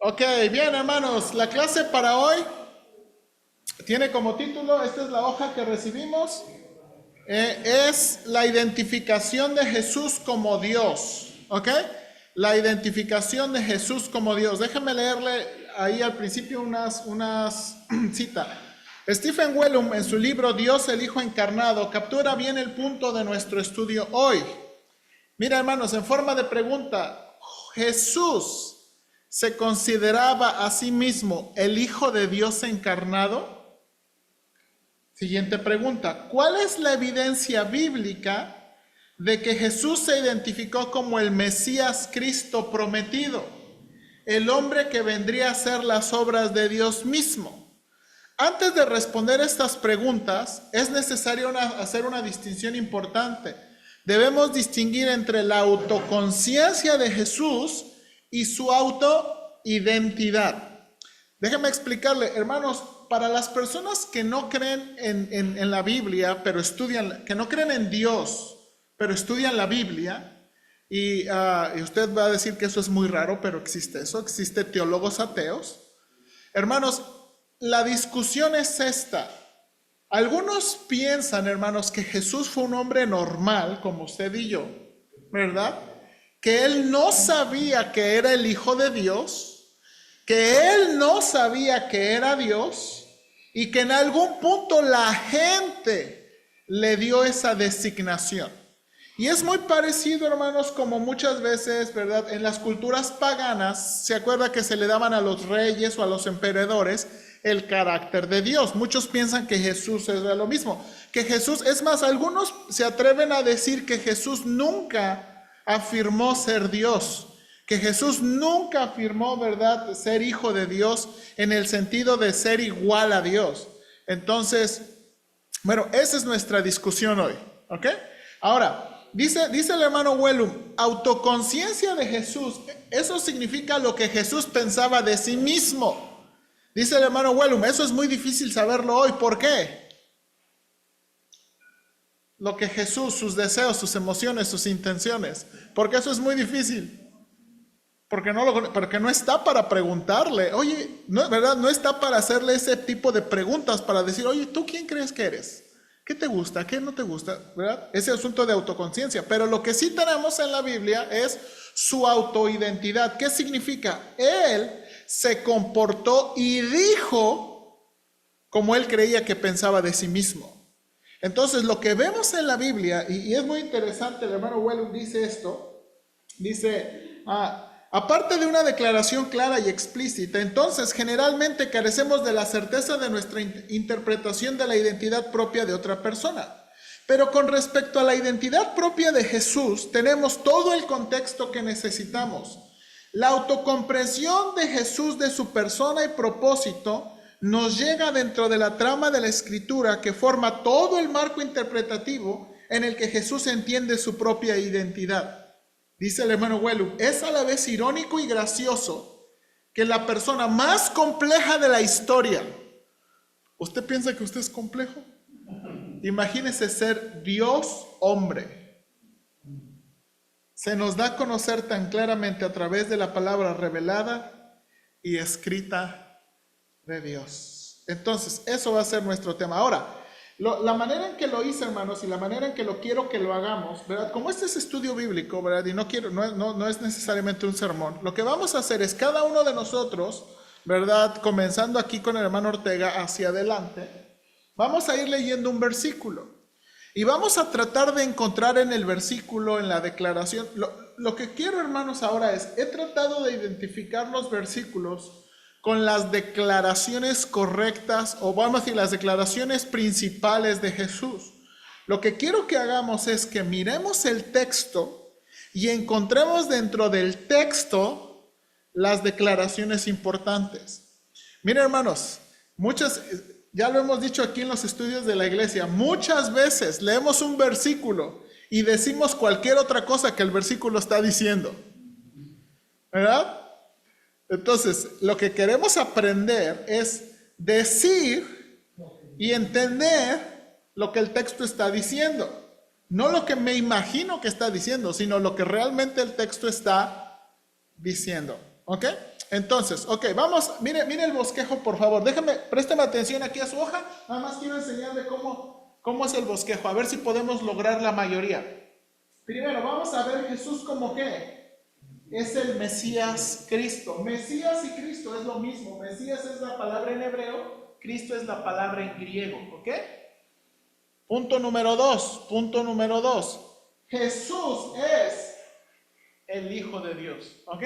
Ok, bien hermanos, la clase para hoy tiene como título, esta es la hoja que recibimos, es la identificación de Jesús como Dios, ¿ok? La identificación de Jesús como Dios. Déjame leerle ahí al principio unas citas. Stephen Wellum en su libro Dios el Hijo Encarnado captura bien el punto de nuestro estudio hoy. Mira hermanos, en forma de pregunta, ¿Jesús se consideraba a sí mismo el Hijo de Dios encarnado? Siguiente pregunta, ¿cuál es la evidencia bíblica de que Jesús se identificó como el Mesías Cristo prometido, el hombre que vendría a hacer las obras de Dios mismo? Antes de responder estas preguntas, es necesario hacer una distinción importante. Debemos distinguir entre la autoconciencia de Jesús y su autoidentidad. Déjenme explicarle, hermanos, para las personas que no creen en la Biblia, pero estudian, que no creen en Dios, pero estudian la Biblia, y usted va a decir que eso es muy raro, pero existe eso, existe teólogos ateos. Hermanos, la discusión es esta. Algunos piensan, hermanos, que Jesús fue un hombre normal, como usted y yo, ¿verdad? Que él no sabía que era el Hijo de Dios, que él no sabía que era Dios, y que en algún punto la gente le dio esa designación. Y es muy parecido, hermanos, como muchas veces, ¿verdad? En las culturas paganas, ¿se acuerda que se le daban a los reyes o a los emperadores el carácter de Dios? Muchos piensan que Jesús es lo mismo. Que Jesús, es más, algunos se atreven a decir que Jesús nunca afirmó ser Dios. Que Jesús nunca afirmó, ¿verdad?, ser hijo de Dios en el sentido de ser igual a Dios. Entonces, bueno, esa es nuestra discusión hoy, ¿ok? Ahora, dice el hermano Wellum, autoconciencia de Jesús, eso significa lo que Jesús pensaba de sí mismo. Dice el hermano Wellum, eso es muy difícil saberlo hoy. ¿Por qué? Lo que Jesús, sus deseos, sus emociones, sus intenciones. Porque eso es muy difícil. Porque no está para preguntarle. Oye, no, ¿verdad? No está para hacerle ese tipo de preguntas, para decir, oye, ¿tú quién crees que eres? ¿Qué te gusta? ¿Qué no te gusta? ¿Verdad? Ese asunto de autoconciencia. Pero lo que sí tenemos en la Biblia es su autoidentidad. ¿Qué significa? Él se comportó y dijo como él creía que pensaba de sí mismo. Entonces, lo que vemos en la Biblia, y es muy interesante, el hermano Wellum dice esto, dice, aparte de una declaración clara y explícita, entonces generalmente carecemos de la certeza de nuestra interpretación de la identidad propia de otra persona. Pero con respecto a la identidad propia de Jesús, tenemos todo el contexto que necesitamos. La autocomprensión de Jesús de su persona y propósito nos llega dentro de la trama de la Escritura que forma todo el marco interpretativo en el que Jesús entiende su propia identidad. Dice el hermano Wellum, es a la vez irónico y gracioso que la persona más compleja de la historia, ¿usted piensa que usted es complejo? Imagínese ser Dios hombre. Se nos da a conocer tan claramente a través de la palabra revelada y escrita de Dios. Entonces, eso va a ser nuestro tema. Ahora, la manera en que lo hice, hermanos, y la manera en que lo quiero que lo hagamos, ¿verdad? Como este es estudio bíblico, ¿verdad? Y no es necesariamente un sermón. Lo que vamos a hacer es cada uno de nosotros, ¿verdad? Comenzando aquí con el hermano Ortega hacia adelante, vamos a ir leyendo un versículo. Y vamos a tratar de encontrar en el versículo, en la declaración, lo que quiero, hermanos, ahora es, he tratado de identificar los versículos con las declaraciones correctas, o vamos a decir, las declaraciones principales de Jesús. Lo que quiero que hagamos es que miremos el texto y encontremos dentro del texto las declaraciones importantes. Miren, hermanos, ya lo hemos dicho aquí en los estudios de la iglesia, muchas veces leemos un versículo y decimos cualquier otra cosa que el versículo está diciendo, ¿verdad? Entonces, lo que queremos aprender es decir y entender lo que el texto está diciendo. No lo que me imagino que está diciendo, sino lo que realmente el texto está diciendo. ¿Ok? Entonces, ok, vamos, mire el bosquejo, por favor. Présteme atención aquí a su hoja. Nada más quiero enseñarle cómo es el bosquejo. A ver si podemos lograr la mayoría. Primero, vamos a ver Jesús como qué. Es el Mesías Cristo. Mesías y Cristo es lo mismo. Mesías es la palabra en hebreo, Cristo es la palabra en griego. ¿Ok? Punto número dos. Jesús es el Hijo de Dios. ¿Ok?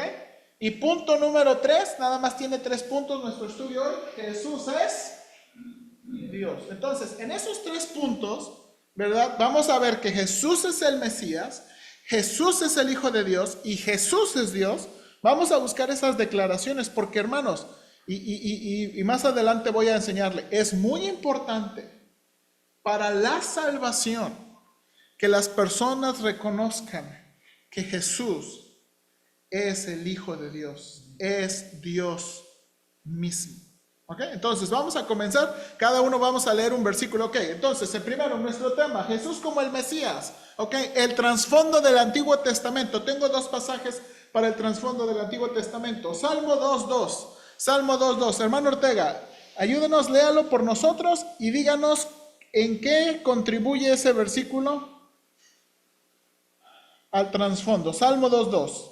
Y punto número 3, nada más tiene 3 puntos nuestro estudio hoy. Jesús es Dios. Entonces, en esos 3 puntos, ¿verdad? Vamos a ver que Jesús es el Mesías, Jesús es el Hijo de Dios y Jesús es Dios. Vamos a buscar esas declaraciones porque, hermanos, y más adelante voy a enseñarle, es muy importante para la salvación que las personas reconozcan que Jesús es el Hijo de Dios, es Dios mismo. ¿Ok? Entonces vamos a comenzar, cada uno vamos a leer un versículo. Ok, entonces el primero, nuestro tema, Jesús como el Mesías. Ok, el trasfondo del Antiguo Testamento. Tengo 2 pasajes para el trasfondo del Antiguo Testamento. Salmo 2.2. Salmo 2.2. Hermano Ortega, ayúdenos, léalo por nosotros y díganos en qué contribuye ese versículo al trasfondo. Salmo 2.2.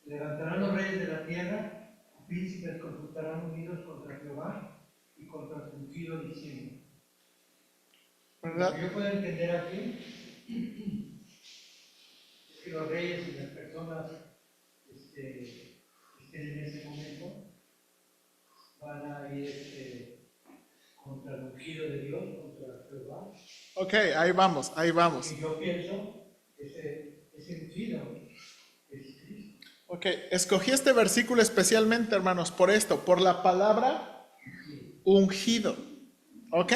Levantarán los reyes de la tierra, príncipes consultarán unidos contra Jehová y contra su ungido diciendo. ¿Verdad? Lo que yo puedo entender aquí es que los reyes y las personas que estén en ese momento van a ir contra el ungido de Dios, contra Jehová. Ok, ahí vamos. Y yo pienso que ese ungido es Cristo. Ok, escogí este versículo especialmente, hermanos, por esto, por la palabra ungido. ¿Ok?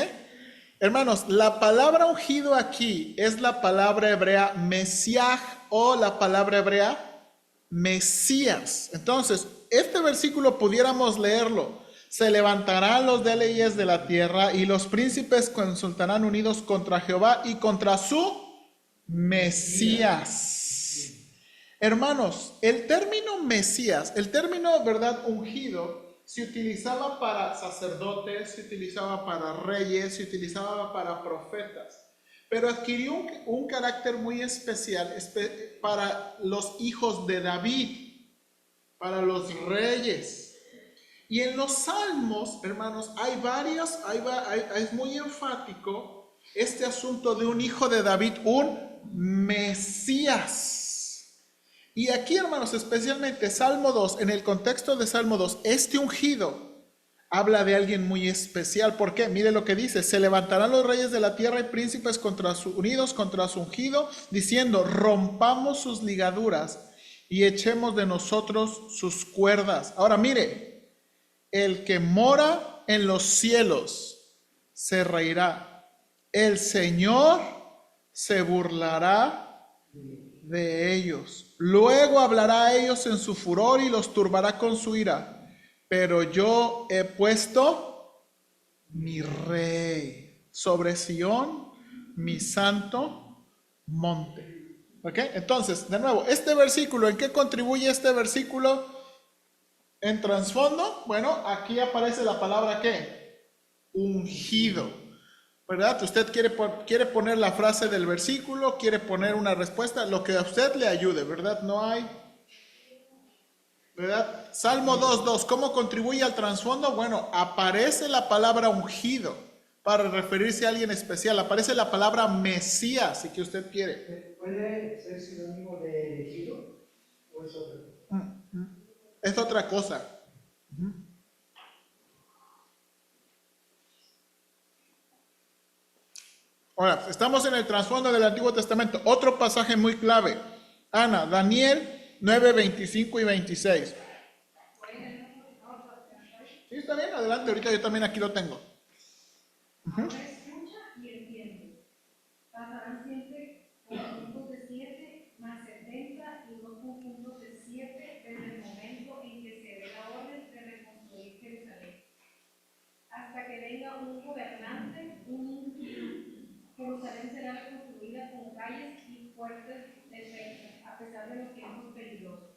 Hermanos, la palabra ungido aquí es la palabra hebrea Mesiaj o la palabra hebrea Mesías. Entonces, este versículo pudiéramos leerlo. Se levantarán los de leyes de la tierra y los príncipes consultarán unidos contra Jehová y contra su Mesías. Hermanos, el término Mesías, el término, ¿verdad?, ungido, se utilizaba para sacerdotes, se utilizaba para reyes, se utilizaba para profetas, pero adquirió un carácter muy especial para los hijos de David, para los reyes. Y en los salmos, hermanos, es muy enfático este asunto de un hijo de David, un Mesías. Y aquí, hermanos, especialmente Salmo 2, en el contexto de Salmo 2, este ungido habla de alguien muy especial. ¿Por qué? Mire lo que dice: se levantarán los reyes de la tierra y príncipes unidos contra su ungido, diciendo: rompamos sus ligaduras y echemos de nosotros sus cuerdas. Ahora mire, el que mora en los cielos se reirá, el Señor se burlará de ellos. Luego hablará a ellos en su furor y los turbará con su ira. Pero yo he puesto mi rey sobre Sión, mi santo monte. ¿Ok? Entonces, de nuevo, este versículo, ¿en qué contribuye este versículo en trasfondo? Bueno, aquí aparece la palabra ¿qué? Ungido. ¿Verdad? Usted quiere poner la frase del versículo, quiere poner una respuesta, lo que a usted le ayude, ¿verdad? No hay, ¿verdad? Salmo 2.2, ¿cómo contribuye al trasfondo? Bueno, aparece la palabra ungido para referirse a alguien especial, aparece la palabra Mesías, si que usted quiere. ¿Puede ser sinónimo de elegido o es otra cosa? Es otra cosa. Ahora, estamos en el trasfondo del Antiguo Testamento. Otro pasaje muy clave. Ana, Daniel 9, 25 y 26. Sí, está bien, adelante. Ahorita yo también aquí lo tengo. Ahora escucha y entiende. Pasarán siempre conjuntos de 7 más 70 y 2 conjuntos de 7 desde el momento en que se dé la orden de reconstruir Jerusalén. Hasta que venga un gobernante, un ungido, Jerusalén será reconstruida con calles y fuertes defensas, a pesar de los tiempos peligrosos.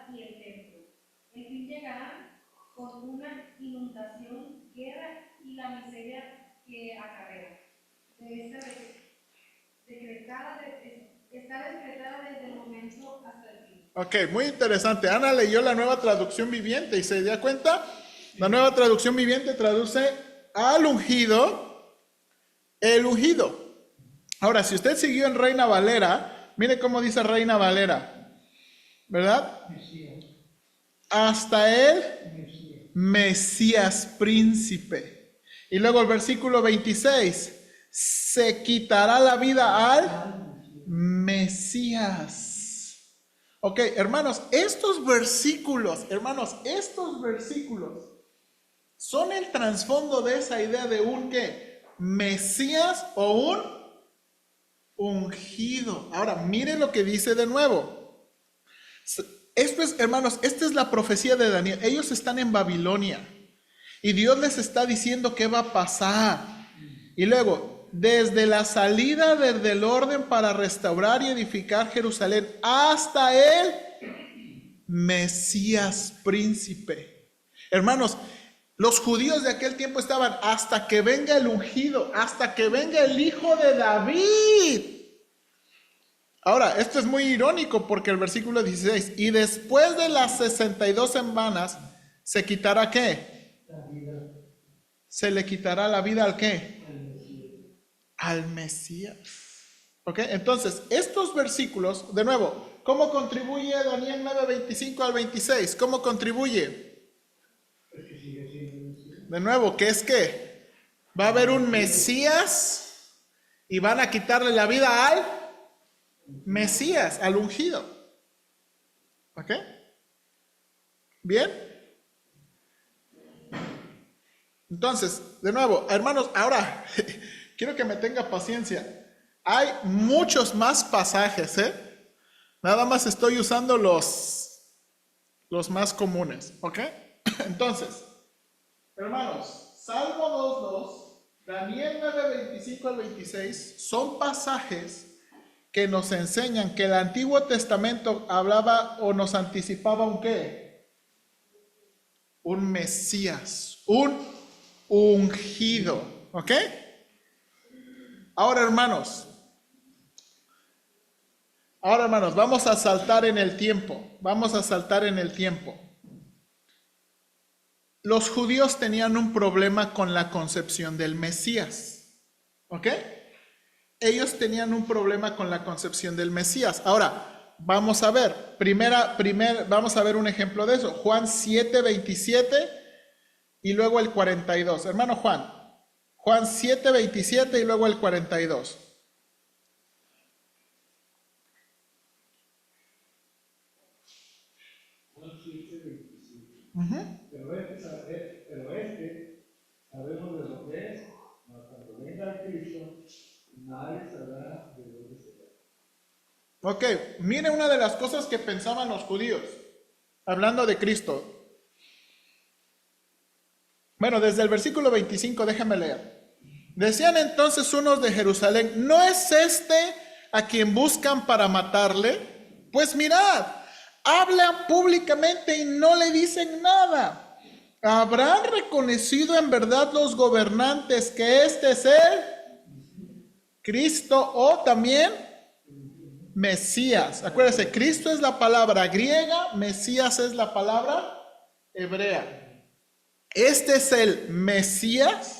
ciudad y el templo. El fin llegará con una inundación, guerra y la miseria que acarrea. Está decretada desde el momento hasta el fin. Ok, muy interesante. Ana leyó la Nueva Traducción Viviente y se dio cuenta. La Nueva Traducción Viviente traduce al ungido, el ungido. Ahora, si usted siguió en Reina Valera, mire cómo dice Reina Valera, ¿verdad? Mesías, Hasta el Mesías. Mesías príncipe. Y luego el versículo 26, se quitará la vida al Mesías. Ok, hermanos, estos versículos son el trasfondo de esa idea de un ¿qué? Mesías o un ungido. Ahora, miren lo que dice de nuevo. Esto es, hermanos, esta es la profecía de Daniel. Ellos están en Babilonia y Dios les está diciendo qué va a pasar. Y luego, desde la salida del orden para restaurar y edificar Jerusalén hasta el Mesías príncipe. Hermanos, los judíos de aquel tiempo estaban hasta que venga el ungido, hasta que venga el hijo de David. Ahora, esto es muy irónico porque el versículo 16, y después de las 62 semanas, ¿se quitará qué? La vida Se le quitará la vida al qué? al Mesías. Al Mesías. ¿Ok? Entonces, estos versículos, de nuevo, ¿cómo contribuye Daniel 9:25 al 26? ¿Cómo contribuye? Es que sigue siendo Mesías. De nuevo, ¿qué es qué? Va a haber un Mesías y van a quitarle la vida al Mesías, al ungido. ¿Ok? ¿Bien? Entonces, de nuevo, hermanos, ahora quiero que me tenga paciencia. Hay muchos más pasajes, ¿eh? Nada más estoy usando los más comunes, ¿ok? Entonces, hermanos, Salmo 2:2, Daniel 9:25 al 26 son pasajes que nos enseñan que el Antiguo Testamento hablaba o nos anticipaba un qué? Un Mesías, un ungido, ¿ok? Ahora, hermanos, vamos a saltar en el tiempo. Los judíos tenían un problema con la concepción del Mesías, ¿ok? Ellos tenían un problema con la concepción del Mesías. Ahora, vamos a ver, vamos a ver un ejemplo de eso. Juan 7:27 y luego el 42. Hermano Juan 7:27 y luego el 42. Juan 7:27. Uh-huh. Pero sabemos de lo que es, mas cuando venga el Cristo, nadie sabrá de dónde será. Ok, mire una de las cosas que pensaban los judíos, hablando de Cristo. Bueno, desde el versículo 25, déjame leer. Decían entonces unos de Jerusalén, ¿no es este a quien buscan para matarle? Pues mirad, hablan públicamente y no le dicen nada. ¿Habrán reconocido en verdad los gobernantes que este es el Cristo o también Mesías? Acuérdense, Cristo es la palabra griega, Mesías es la palabra hebrea. Este es el Mesías.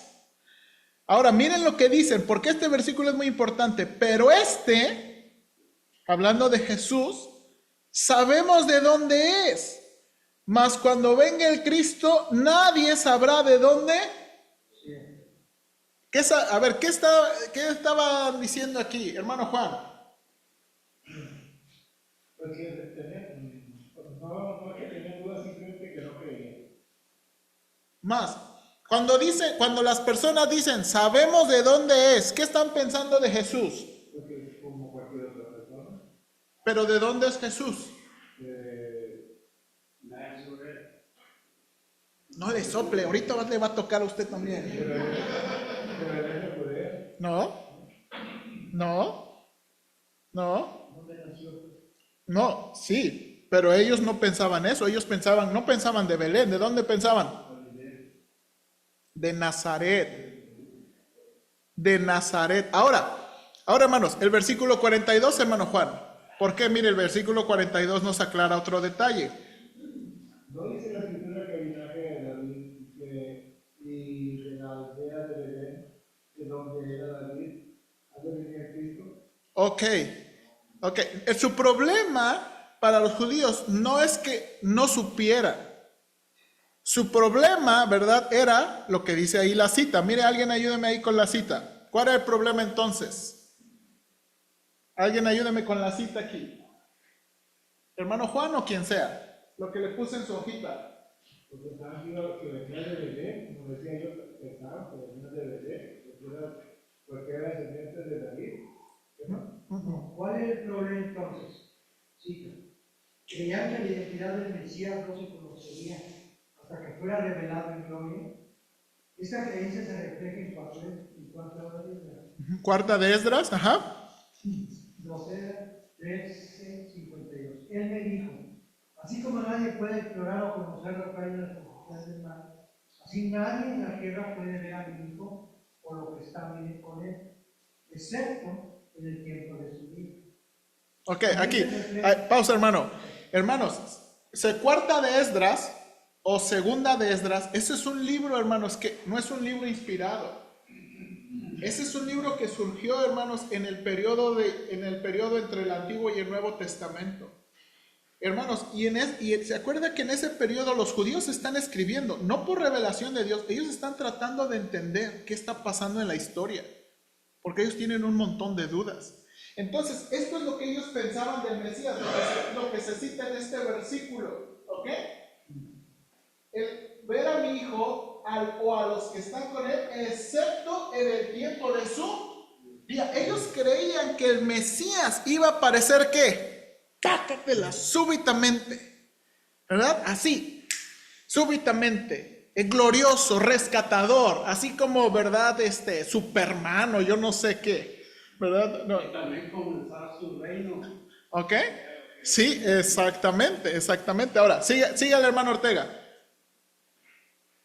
Ahora miren lo que dicen, porque este versículo es muy importante. Pero hablando de Jesús, sabemos de dónde es. Mas cuando venga el Cristo, nadie sabrá de dónde. A ver, ¿qué estaban diciendo aquí, hermano Juan? Porque no que tenían dudas, simplemente que no creían. Más, cuando las personas dicen, sabemos de dónde es, ¿qué están pensando de Jesús? Porque es como cualquier otra persona. Pero ¿de dónde es Jesús? Nazaret. No le sople, ahorita le va a tocar a usted también. Pero él es poder. No, ¿Dónde nació? sí, Pero ellos no pensaban eso, ellos no pensaban de Belén. ¿De dónde pensaban? De Nazaret. De Nazaret. Ahora hermanos, el versículo 42, hermano Juan. ¿Por qué? Mire, el versículo 42 nos aclara otro detalle. ¿No dice la escritura que el linaje de David y de la aldea de Belén, de donde era David, ha de venir Cristo? Ok. Su problema para los judíos no es que no supiera. Su problema, ¿verdad? Era lo que dice ahí la cita. Mire, alguien ayúdeme ahí con la cita. ¿Cuál era el problema entonces? Alguien ayúdeme con la cita aquí. Hermano Juan o quien sea. Lo que le puse en su hojita. Porque pensaban que venía de Belén, como decía yo, pensaban que venía de Belén, porque era descendiente de David. ¿Cuál es el problema entonces? Sí. Creían que la identidad del Mesías no se conocería hasta que fuera revelado en gloria. Esta creencia se refleja en cuarta de Esdras. Cuarta de Esdras, ajá. 13:52. Él me dijo, así como nadie puede explorar o conocer lo que hay en las profundidades del mar, así nadie en la tierra puede ver a mi hijo o lo que está bien con él, excepto en el tiempo de su vida. Ok, aquí, pausa hermano. Hermanos, cuarta de Esdras o segunda de Esdras, ese es un libro, hermanos, que no es un libro inspirado. Ese es un libro que surgió, hermanos, en el periodo entre el Antiguo y el Nuevo Testamento. Hermanos, y se acuerda que en ese periodo los judíos están escribiendo, no por revelación de Dios, ellos están tratando de entender qué está pasando en la historia, porque ellos tienen un montón de dudas. Entonces, esto es lo que ellos pensaban del Mesías, lo que se cita en este versículo, ¿ok? El ver a mi hijo o a los que están con él, excepto en el tiempo de su día. Ellos creían que el Mesías iba a aparecer, ¿qué? Cácatela, súbitamente, ¿verdad? Así, súbitamente, glorioso, rescatador, así como, ¿verdad? Superman o yo no sé qué. ¿Verdad? No. Y también comenzar su reino. ¿Ok? Sí, exactamente. Ahora, siga el hermano Ortega.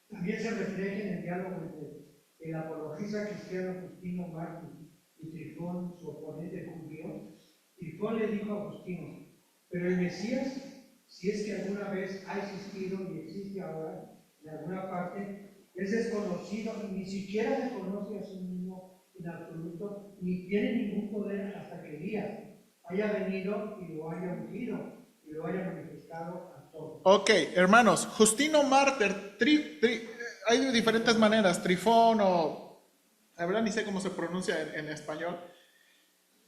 También se refleja en el diálogo entre el apologista cristiano Justino Mártir y Trifón, su oponente judío. Trifón le dijo a Justino, pero el Mesías, si es que alguna vez ha existido y existe ahora en alguna parte, es desconocido y ni siquiera se conoce a sí mismo en absoluto, ni tiene ningún poder hasta que Elías haya venido y lo haya ungido y lo haya manifestado a todos. Ok, hermanos, Justino Mártir, hay de diferentes maneras, Trifón o, la verdad ni sé cómo se pronuncia en español.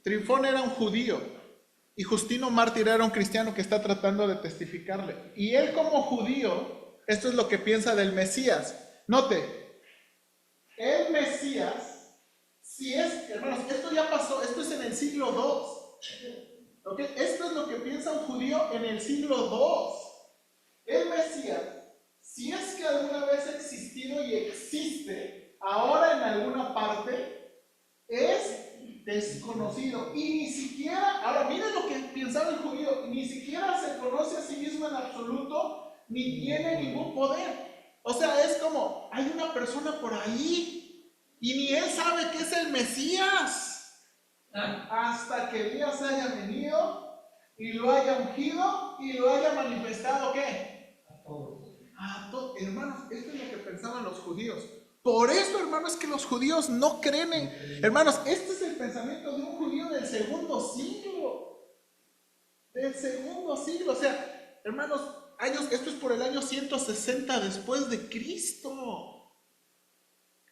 Trifón era un judío y Justino Mártir era un cristiano que está tratando de testificarle. Y él como judío, esto es lo que piensa del Mesías. Note, el Mesías, si es, hermanos, esto ya pasó, esto es en el siglo II. ¿Okay? Esto es lo que piensa un judío en el siglo II. El Mesías, si es que alguna vez ha existido y existe ahora en alguna parte, es desconocido. Y ni siquiera, ahora miren lo que pensaba el judío, ni siquiera se conoce a sí mismo en absoluto, ni tiene ningún poder. O sea, es como, hay una persona por ahí y ni él sabe que es el Mesías. Hasta que Elías haya venido y lo haya ungido y lo haya manifestado, ¿qué? A todos. A todos. Hermanos, esto es lo que pensaban los judíos. Por eso, hermanos, que los judíos no creen en... Hermanos, este es el pensamiento de un judío del segundo siglo. Del segundo siglo. O sea, hermanos, esto es por el año 160 después de Cristo.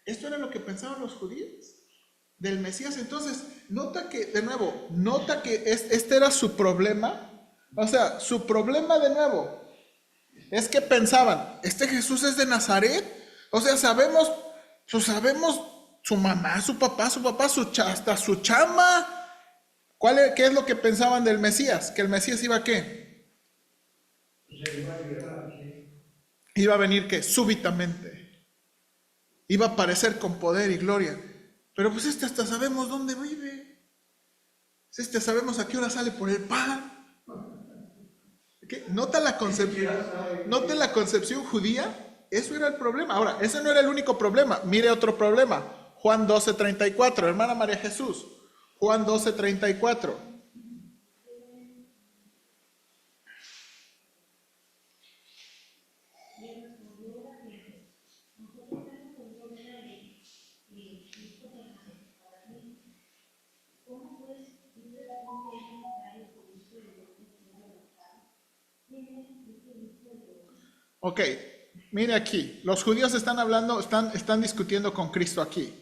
Esto era lo que pensaban los judíos del Mesías. Entonces, nota que este era su problema. O sea, su problema de nuevo es que pensaban, este Jesús es de Nazaret. O sea, sabemos su mamá, su papá, hasta su chama. ¿Qué es lo que pensaban del Mesías? Que el Mesías iba a ¿qué? Iba a venir ¿qué? Súbitamente. Iba a aparecer con poder y gloria. Pero pues hasta sabemos dónde vive. Sabemos a qué hora sale por el pan. ¿Nota la concepción judía? Eso era el problema. Ahora, ese no era el único problema. Mire otro problema. Juan 12:34, hermana María Jesús. Juan 12:34. Ok, mire aquí, los judíos están hablando, están discutiendo con Cristo aquí.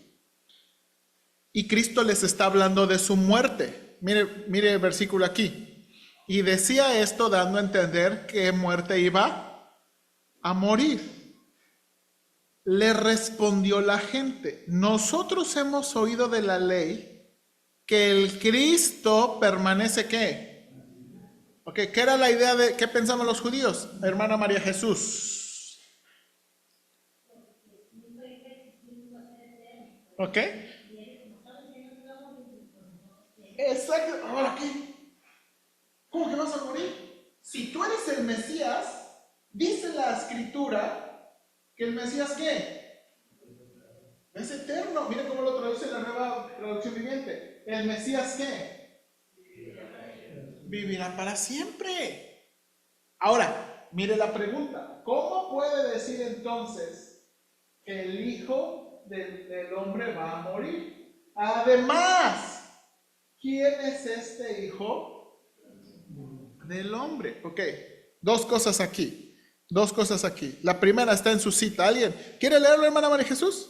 Y Cristo les está hablando de su muerte. Mire el versículo aquí. Y decía esto dando a entender que muerte iba a morir. Le respondió la gente, nosotros hemos oído de la ley que el Cristo permanece ¿qué? Ok, ¿qué era la idea de qué pensaban los judíos? Hermana María Jesús. ¿Ok? Exacto. Ahora, ¿qué? ¿Cómo que vas a morir? Si tú eres el Mesías, dice la Escritura que el Mesías ¿qué? Es eterno. Mira cómo lo traduce la Nueva Traducción Viviente. El Mesías ¿qué? Vivirá para siempre. Ahora, mire la pregunta. ¿Cómo puede decir entonces que el Hijo del Hombre va a morir? Además, ¿quién es este Hijo del Hombre? Ok, dos cosas aquí. La primera está en su cita. ¿Alguien quiere leerlo, hermana María Jesús?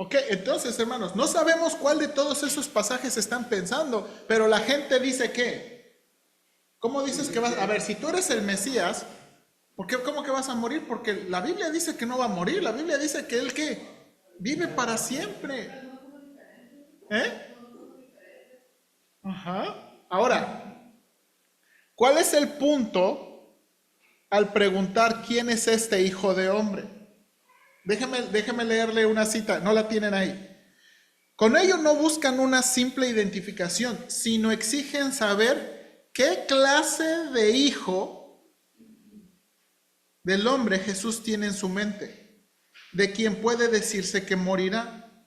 Ok, entonces hermanos, no sabemos cuál de todos esos pasajes están pensando, pero la gente dice que, ¿cómo dices que vas? A ver, si tú eres el Mesías, ¿cómo que vas a morir? Porque la Biblia dice que no va a morir, la Biblia dice que él que vive para siempre. Ajá. Ahora, ¿cuál es el punto al preguntar quién es este Hijo de Hombre? Déjeme leerle una cita, no la tienen ahí. Con ello no buscan una simple identificación, sino exigen saber qué clase de hijo del hombre Jesús tiene en su mente, de quien puede decirse que morirá.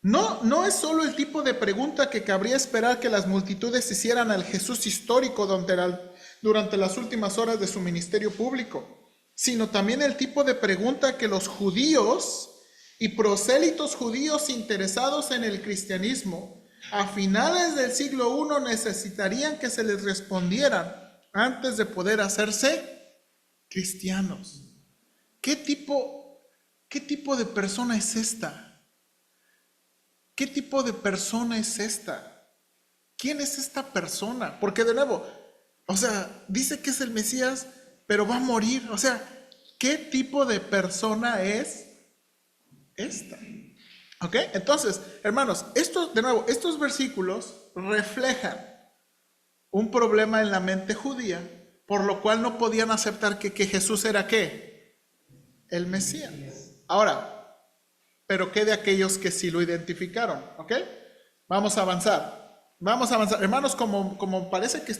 No es solo el tipo de pregunta que cabría esperar que las multitudes hicieran al Jesús histórico durante las últimas horas de su ministerio público, sino también el tipo de pregunta que los judíos y prosélitos judíos interesados en el cristianismo a finales del siglo I necesitarían que se les respondieran antes de poder hacerse cristianos. ¿Qué tipo de persona es esta? ¿Qué tipo de persona es esta? ¿Quién es esta persona? Porque de nuevo, dice que es el Mesías, pero va a morir. ¿Qué tipo de persona es esta? ¿Ok? Entonces, hermanos, estos versículos reflejan un problema en la mente judía, por lo cual no podían aceptar que Jesús era ¿qué? El Mesías. Ahora, pero ¿qué de aquellos que sí lo identificaron? ¿Ok? Vamos a avanzar. Hermanos, como parece que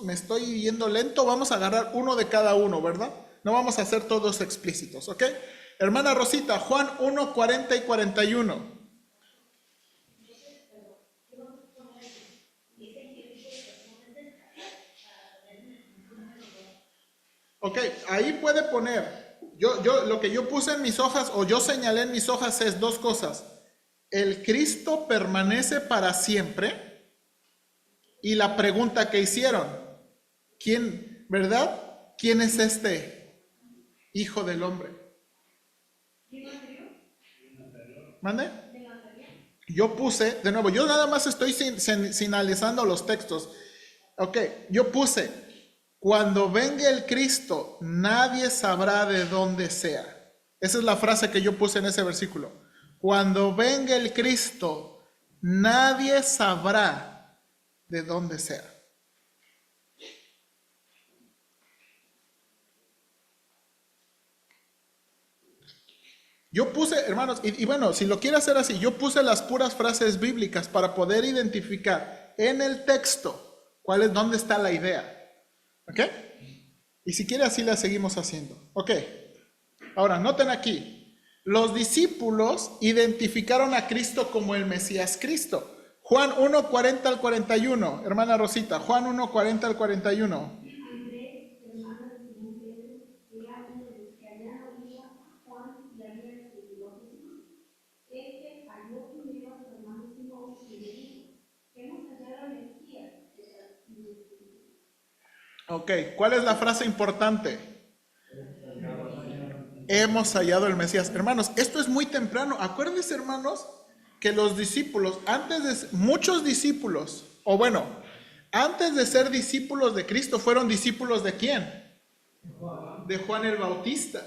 me estoy yendo lento, vamos a agarrar uno de cada uno, ¿verdad? No vamos a hacer todos explícitos, ¿ok? Hermana Rosita, Juan 1, 40 y 41. Ok, ahí puede poner, lo que yo puse en mis hojas, o yo señalé en mis hojas es dos cosas. El Cristo permanece para siempre. Y la pregunta que hicieron, ¿quién, verdad? ¿Quién es este Hijo del Hombre? ¿Y lo anterior? ¿Mande? ¿De lo anterior? Yo puse, de nuevo, yo nada más estoy sinalizando los textos. Ok, yo puse, cuando venga el Cristo, nadie sabrá de dónde sea. Esa es la frase que yo puse en ese versículo. Cuando venga el Cristo, nadie sabrá de dónde sea. Yo puse, hermanos, y bueno, si lo quiere hacer así, yo puse las puras frases bíblicas para poder identificar en el texto dónde está la idea. ¿Ok? Y si quiere así la seguimos haciendo. Ok. Ahora, noten aquí. Los discípulos identificaron a Cristo como el Mesías Cristo. Juan 1:40 al 41. Hermana Rosita, Juan 1:40 al 41. Andrés, hermano de Simón Pedro, era uno de los que habían oído a Juan y había recibido a Jesús. Este halló primero a su hermano Simón y le dijo: hemos hallado al Mesías. Ok, ¿cuál es la frase importante? Hemos hallado el Mesías. Hermanos, esto es muy temprano. Acuérdense, hermanos, que los discípulos, muchos discípulos, o bueno, antes de ser discípulos de Cristo, fueron discípulos ¿de quién? De Juan el Bautista.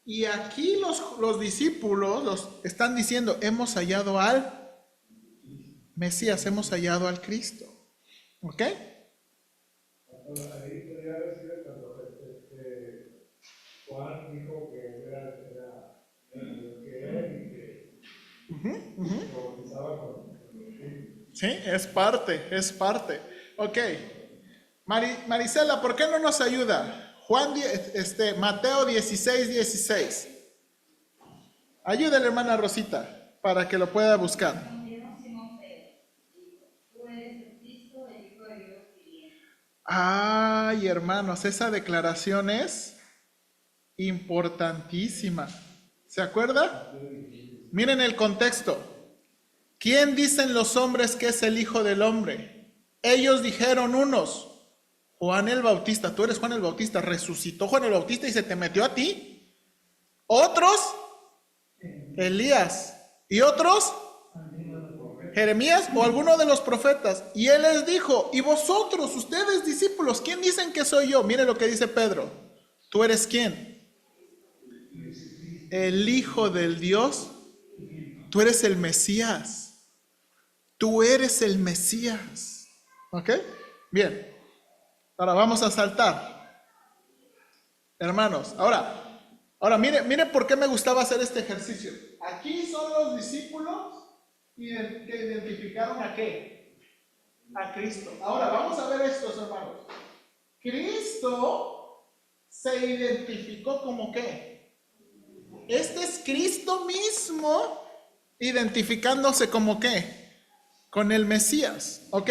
Y aquí los discípulos están diciendo, hemos hallado al Mesías, hemos hallado al Cristo. ¿Ok? Ahí podría decir cuando Juan dijo que era que él y que lo bautizaba con el Espíritu. Sí, es parte. Ok. Marisela, ¿por qué no nos ayuda? Mateo 16:16. Ayúdale, hermana Rosita, para que lo pueda buscar. Respondió Simón Pedro, dijo: tú eres el Cristo, el Hijo de Dios viviente. Ay, hermanos, esa declaración es importantísima. ¿Se acuerda? Miren el contexto. ¿Quién dicen los hombres que es el Hijo del Hombre? Ellos dijeron unos, Juan el Bautista. Tú eres Juan el Bautista. Resucitó Juan el Bautista y se te metió a ti. Otros, Elías. Y otros, Jeremías o alguno de los profetas. Y él les dijo, y vosotros, ustedes discípulos, ¿quién dicen que soy yo? Mire lo que dice Pedro. ¿Tú eres quién? El Hijo del Dios. Tú eres el Mesías. Tú eres el Mesías. ¿Ok? Bien. Ahora vamos a saltar. Hermanos, ahora mire por qué me gustaba hacer este ejercicio. Aquí son los discípulos que identificaron a qué? A Cristo. Ahora vamos a ver estos, hermanos. Cristo se identificó como qué. Este es Cristo mismo identificándose como qué. Con el Mesías. Ok,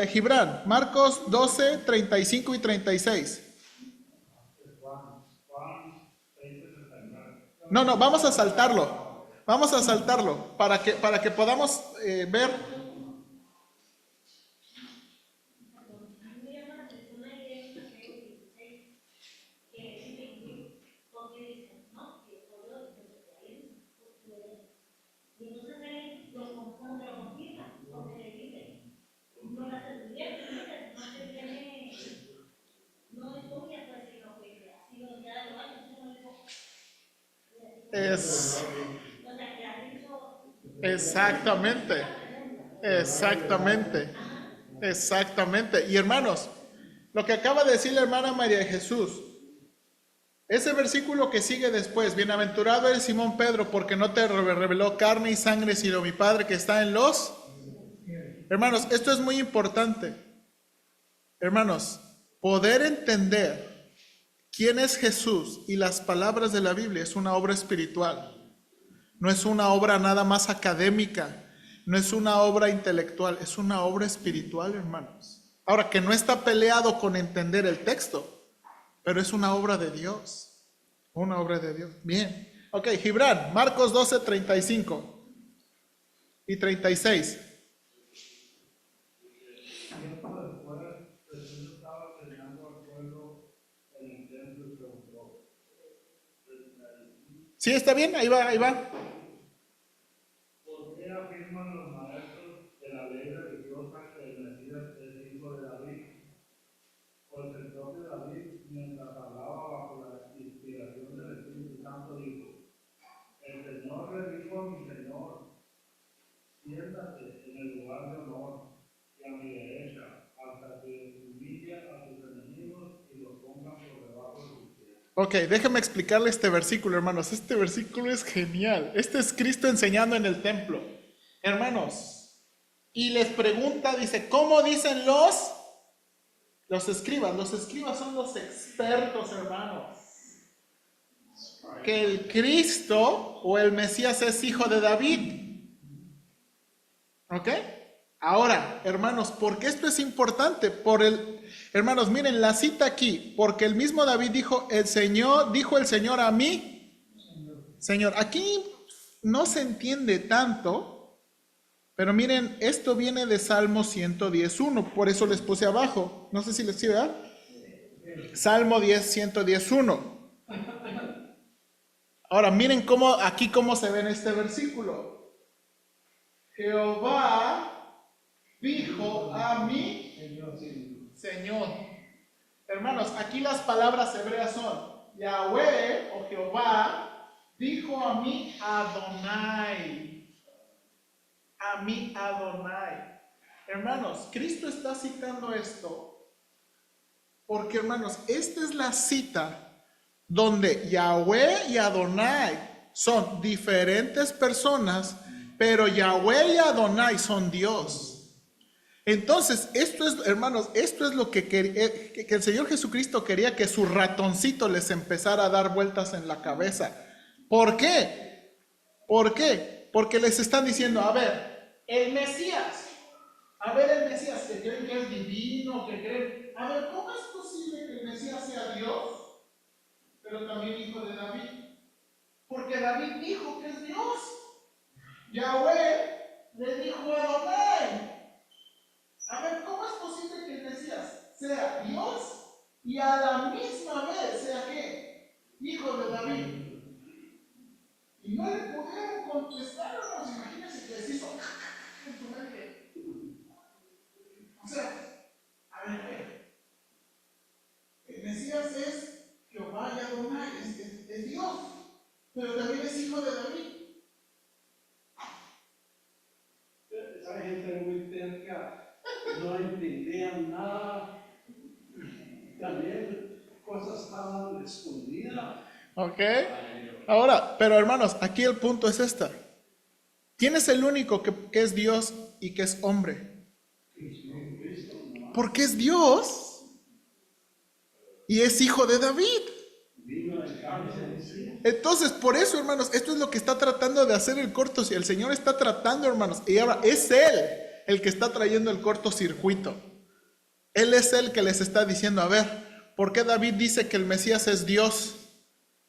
Gibran, Marcos 12, 35 y 36. No, vamos a saltarlo. Vamos a saltarlo para que podamos ver. Exactamente. Y hermanos, lo que acaba de decir la hermana María de Jesús, ese versículo que sigue después, bienaventurado eres Simón Pedro, porque no te reveló carne y sangre, sino mi Padre que está en los... Hermanos, esto es muy importante. Hermanos, poder entender quién es Jesús y las palabras de la Biblia es una obra espiritual. No es una obra nada más académica, no es una obra intelectual, es una obra espiritual, hermanos. Ahora, que no está peleado con entender el texto, pero es una obra de Dios. Una obra de Dios. Bien. Ok, Gibran, Marcos 12, 35 y 36. ¿Sí está bien? Ahí va, ahí va. ¿Por qué afirman los maestros de la ley religiosa que el Mesías es hijo de David? Pues el propio David, mientras hablaba bajo la inspiración del Espíritu Santo, dijo: el Señor le dijo a mi Señor: siéntate en el lugar de honor y a mi derecha, hasta que humille a tus enemigos y los ponga por debajo de sus pies. Ok, déjame explicarle este versículo, hermanos. Este versículo es genial. Este es Cristo enseñando en el templo. Hermanos, y les pregunta, dice, ¿cómo dicen los escribas? Los escribas son los expertos, hermanos. Que el Cristo o el Mesías es hijo de David. ¿Ok? Ahora, hermanos, ¿por qué esto es importante? Hermanos, miren la cita aquí, porque el mismo David dijo el Señor a mí, Señor. Aquí no se entiende tanto, pero miren, esto viene de Salmo 110.1, por eso les puse abajo. No sé si les sirve, ¿verdad? Salmo 110.1. Ahora, miren cómo se ve en este versículo. Jehová dijo a mí, Señor. Hermanos, aquí las palabras hebreas son Yahweh o Jehová dijo a mí Adonai. A mí Adonai. Hermanos, Cristo está citando esto porque, hermanos, esta es la cita donde Yahweh y Adonai son diferentes personas, pero Yahweh y Adonai son Dios. Entonces, esto es, hermanos, esto es lo que el Señor Jesucristo quería que su ratoncito les empezara a dar vueltas en la cabeza. ¿Por qué? ¿Por qué? Porque les están diciendo, a ver, el Mesías, que creen que es divino, que creen, a ver, ¿cómo es posible que el Mesías sea Dios, pero también hijo de David? Porque David dijo que es Dios. Yahweh le dijo a Adonai. A ver, ¿cómo es posible que el Mesías sea Dios y a la misma vez sea ¿qué? Hijo de David? Y no le pudieron contestar, hermanos. Imagínense que les hizo en su mente. O sea, a ver, el Mesías es Jehová y Adonai, es Dios, pero también es hijo de David. Esa gente muy terca, no entendían nada. También cosas estaban escondidas. Ok. Ahora, pero hermanos, aquí el punto es esta. ¿Quién es el único que es Dios y que es hombre? Porque es Dios y es hijo de David. Entonces, por eso, hermanos, esto es lo que está tratando de hacer el cortocircuito. El Señor está tratando, hermanos, y ahora es Él el que está trayendo el cortocircuito. Él es el que les está diciendo, a ver, ¿por qué David dice que el Mesías es Dios?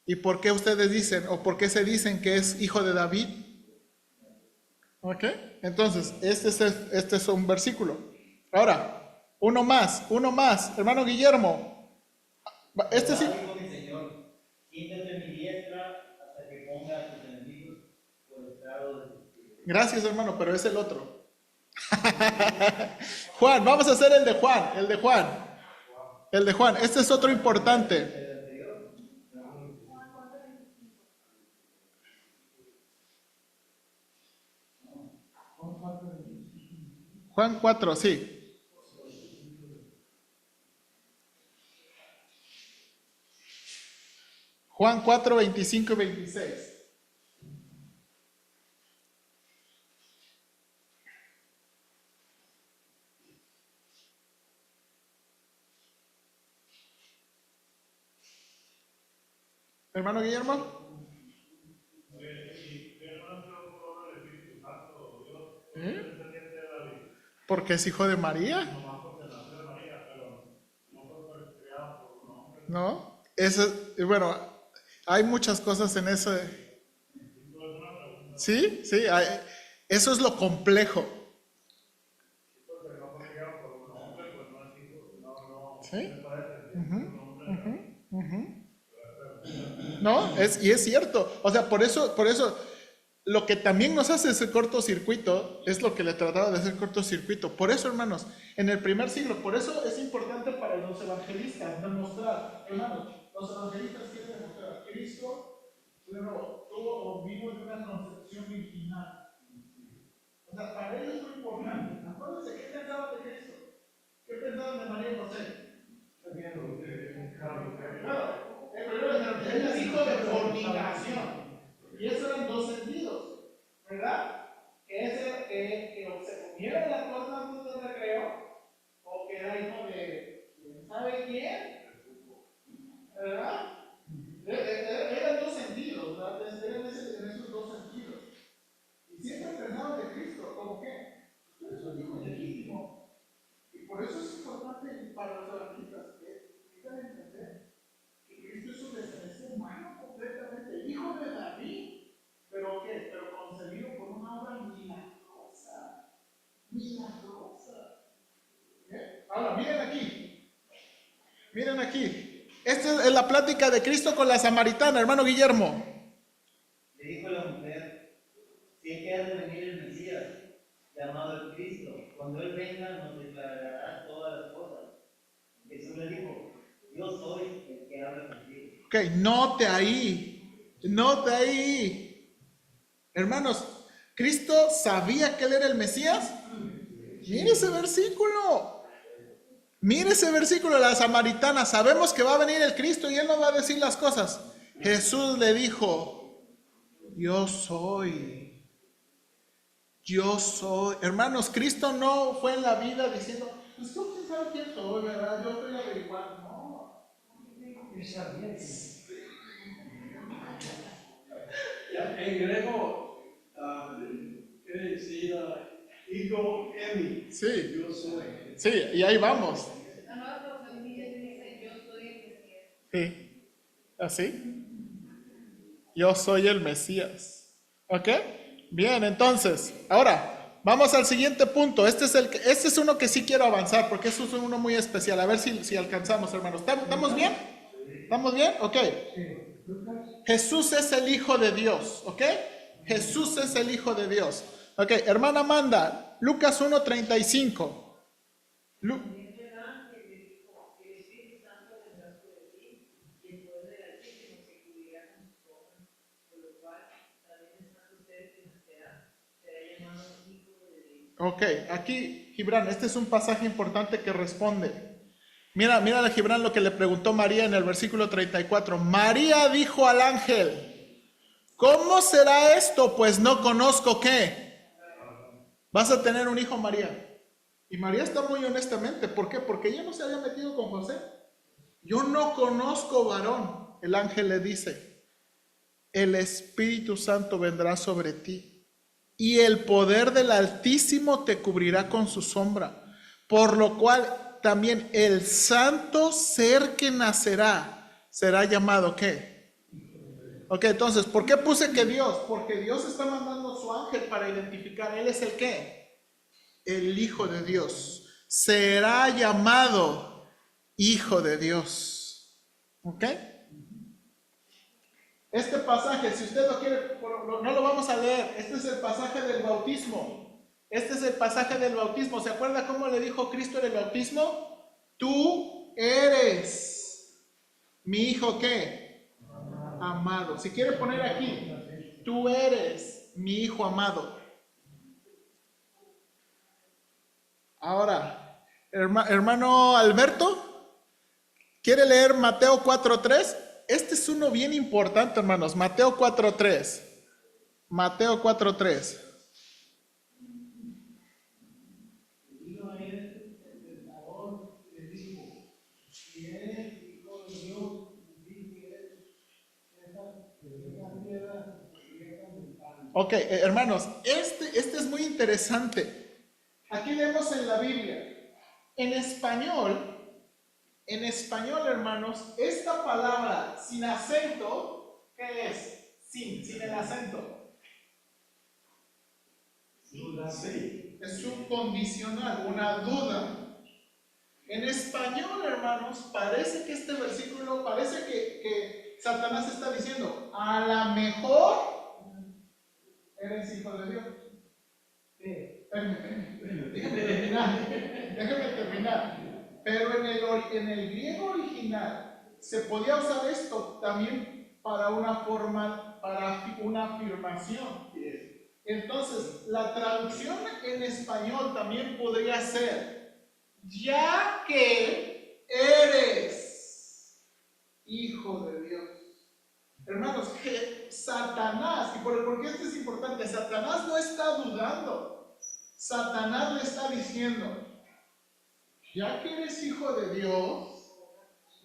¿Y por qué ustedes dicen, o por qué se dicen que es hijo de David? ¿Ok? Entonces, este es un versículo. Ahora, uno más, hermano Guillermo. Este sí. Dijo mi Señor, quítate mi diestra hasta que ponga a tus enemigos por estrado de tus pies. Gracias, hermano, pero es el otro. Juan, vamos a hacer el de Juan. Este es otro importante. Juan 4, sí. Juan 4, 25 y 26. Hermano Guillermo. Porque es hijo de María. ¿No? Eso, bueno, hay muchas cosas en eso. Sí, eso es lo complejo. ¿Sí? ¿no? Y es cierto. O sea, por eso, lo que también nos hace ese cortocircuito es lo que le trataba de hacer cortocircuito. Por eso, hermanos, en el primer siglo, por eso es importante para los evangelistas demostrar, hermanos, los evangelistas quieren demostrar, Cristo tuvo o vino en una concepción virginal. O sea, para ellos es muy importante. Acuérdense, ¿qué pensaban de Cristo? ¿Qué pensaban de María y José? Claro, primero él es hijo de fornicación. Y eso eran dos sentidos, ¿verdad? Que o se comiera las cosas antes del recreo, o que era hijo de ¿quién sabe quién? ¿Verdad? Eran dos sentidos, ¿verdad? Eran en esos dos sentidos. Y siempre pensaban de Cristo, ¿cómo qué? Usted es un hijo legítimo. Y por eso es importante para los evangelistas que tengan que entender que Cristo es un descendiente humano completamente, hijo de David. ¿Pero qué? Pero concebido por una obra milagrosa. Milagrosa. ¿Eh? Ahora, miren aquí. Miren aquí. Esta es la plática de Cristo con la samaritana, hermano Guillermo. Le dijo la mujer: si es que ha de venir el Mesías, llamado el Cristo, cuando Él venga nos declarará todas las cosas. Jesús le dijo: yo soy el que habla contigo. Ok, note ahí. Note ahí. Hermanos, ¿Cristo sabía que Él era el Mesías? Mire ese versículo. Mire ese versículo, la samaritana. Sabemos que va a venir el Cristo y Él nos va a decir las cosas. Jesús le dijo: yo soy. Yo soy. Hermanos, Cristo no fue en la vida diciendo: pues tú quién sabe quién soy, ¿verdad? Yo estoy averiguando. No. En griego, quiere decir hijo Emi. Sí. Yo soy. Sí, y ahí vamos. La nueva traducción dice: yo soy el Mesías. Sí. ¿Así? Yo soy el Mesías. ¿Ok? Bien, entonces, ahora, vamos al siguiente punto. Este es uno que sí quiero avanzar, porque eso es uno muy especial. A ver si alcanzamos, hermanos. ¿Estamos bien? ¿Estamos bien? Ok. Jesús es el Hijo de Dios. ¿Ok? Jesús es el Hijo de Dios. Ok, hermana Amanda, Lucas 1:35. Ok, aquí Gibran, este es un pasaje importante que responde. Mira, Gibran, lo que le preguntó María en el versículo 34. María dijo al ángel: ¿cómo será esto? Pues no conozco qué. Vas a tener un hijo, María. Y María está muy honestamente. ¿Por qué? Porque ella no se había metido con José. Yo no conozco varón. El ángel le dice: el Espíritu Santo vendrá sobre ti, y el poder del Altísimo te cubrirá con su sombra, por lo cual también el santo ser que nacerá será llamado ¿qué? Ok, entonces, ¿por qué puse que Dios? Porque Dios está mandando a su ángel para identificar, Él es el ¿qué? El Hijo de Dios. Será llamado Hijo de Dios. ¿Ok? Este pasaje, si usted lo quiere, no lo vamos a leer. Este es el pasaje del bautismo. Este es el pasaje del bautismo. ¿Se acuerda cómo le dijo Cristo en el bautismo? Tú eres mi hijo, ¿qué? Amado. Si quiere poner aquí, tú eres mi hijo amado. Ahora, hermano Alberto, ¿quiere leer Mateo 4:3? Este es uno bien importante, hermanos. Mateo 4:3. Mateo 4:3. Vino a él el tentador y le dijo: si eres hijo de Dios, di que esta piedra se convierta en pan. Ok, hermanos, este es muy interesante. Aquí leemos en la Biblia. En español, hermanos, esta palabra sin acento, ¿qué es? Sin el acento. Sí, es un condicional, una duda. En español, hermanos, parece que este versículo, parece que Satanás está diciendo, a lo mejor eres hijo de Dios. Déjame terminar. Pero en el griego original se podía usar esto también para para una afirmación. Entonces, la traducción en español también podría ser, ya que eres hijo de Dios. Hermanos, que Satanás, y por qué esto es importante, Satanás no está dudando. Satanás le está diciendo, ya que eres hijo de Dios,